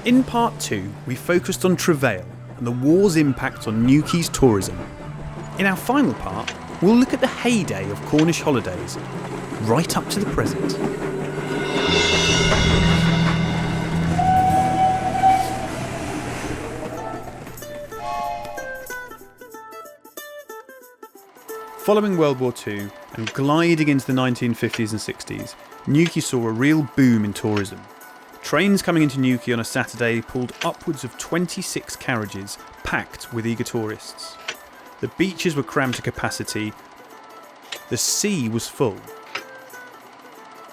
In part 2, we focused on travail and the war's impact on Newquay's tourism. In our final part, we'll look at the heyday of Cornish holidays, right up to the present. Following World War II and gliding into the 1950s and 60s, Newquay saw a real boom in tourism. Trains coming into Newquay on a Saturday pulled upwards of 26 carriages packed with eager tourists. The beaches were crammed to capacity, the sea was full,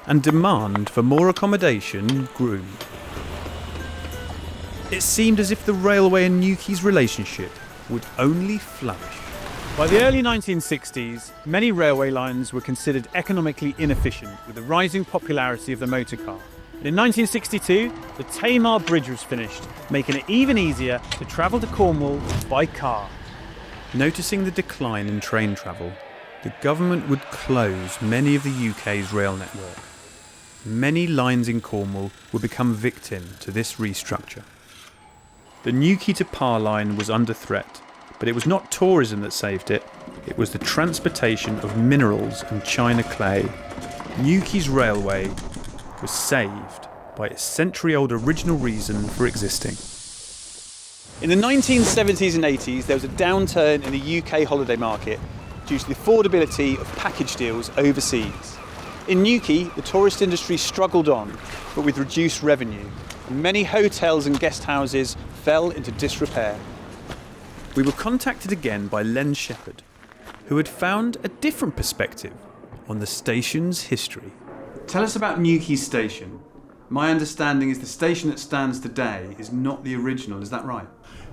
and demand for more accommodation grew. It seemed as if the railway and Newquay's relationship would only flourish. By the early 1960s, many railway lines were considered economically inefficient with the rising popularity of the motor car. In 1962, the Tamar Bridge was finished, making it even easier to travel to Cornwall by car. Noticing the decline in train travel, the government would close many of the UK's rail network. Many lines in Cornwall would become victim to this restructure. The Newquay to Parr line was under threat, but it was not tourism that saved it, it was the transportation of minerals and china clay. Newquay's railway was saved by its century-old original reason for existing. In the 1970s and 80s, there was a downturn in the UK holiday market due to the affordability of package deals overseas. In Newquay, the tourist industry struggled on, but with reduced revenue, and many hotels and guest houses fell into disrepair. We were contacted again by Len Shepherd, who had found a different perspective on the station's history. Tell us about Newquay Station. My understanding is the station that stands today is not the original, is that right?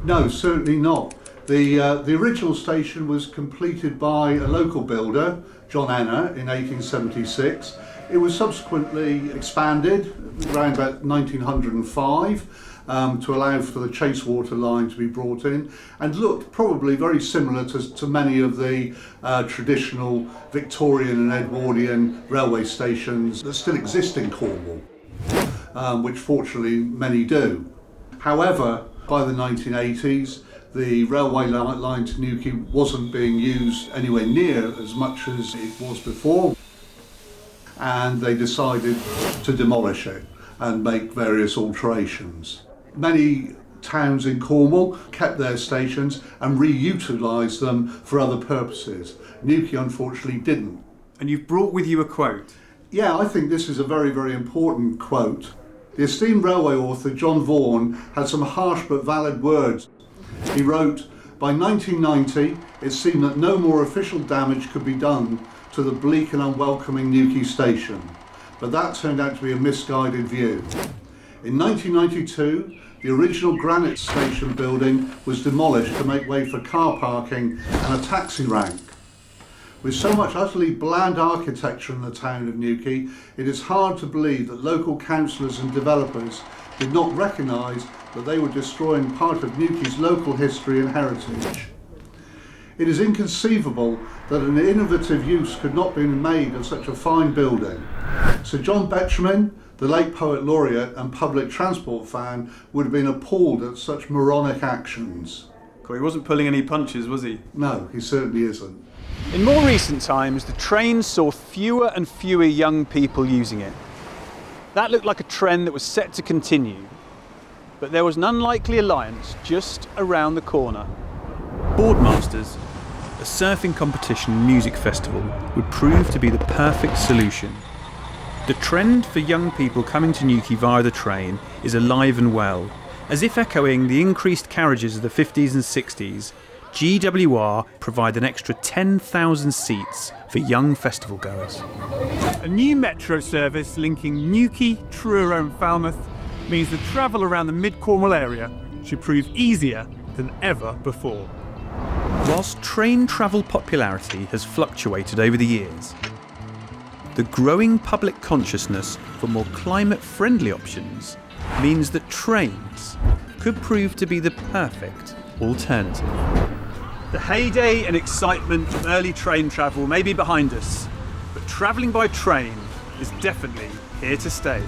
No, certainly not. The original station was completed by a local builder, John Enner, in 1876. It was subsequently expanded around about 1905 to allow for the Chasewater line to be brought in, and looked probably very similar to many of the traditional Victorian and Edwardian railway stations that still exist in Cornwall, which fortunately many do. However, by the 1980s, the railway line to Newquay wasn't being used anywhere near as much as it was before, and they decided to demolish it and make various alterations. Many towns in Cornwall kept their stations and reutilised them for other purposes. Newquay unfortunately didn't. And you've brought with you a quote. Yeah, I think this is a very, very important quote. The esteemed railway author John Vaughan had some harsh but valid words. He wrote, "By 1990, it seemed that no more official damage could be done to the bleak and unwelcoming Newquay station, but that turned out to be a misguided view. In 1992, the original granite station building was demolished to make way for car parking and a taxi rank. With so much utterly bland architecture in the town of Newquay, it is hard to believe that local councillors and developers did not recognise that they were destroying part of Newquay's local history and heritage. It is inconceivable that an innovative use could not be made of such a fine building. Sir John Betjeman, the late Poet Laureate and public transport fan, would have been appalled at such moronic actions." He wasn't pulling any punches, was he? No, he certainly isn't. In more recent times, the train saw fewer and fewer young people using it. That looked like a trend that was set to continue. But there was an unlikely alliance just around the corner. Boardmasters, a surfing competition and music festival, would prove to be the perfect solution. The trend for young people coming to Newquay via the train is alive and well. As if echoing the increased carriages of the 50s and 60s, GWR provide an extra 10,000 seats for young festival goers. A new metro service linking Newquay, Truro and Falmouth means the travel around the mid-Cornwall area should prove easier than ever before. Whilst train travel popularity has fluctuated over the years, the growing public consciousness for more climate-friendly options means that trains could prove to be the perfect alternative. The heyday and excitement of early train travel may be behind us, but travelling by train is definitely here to stay.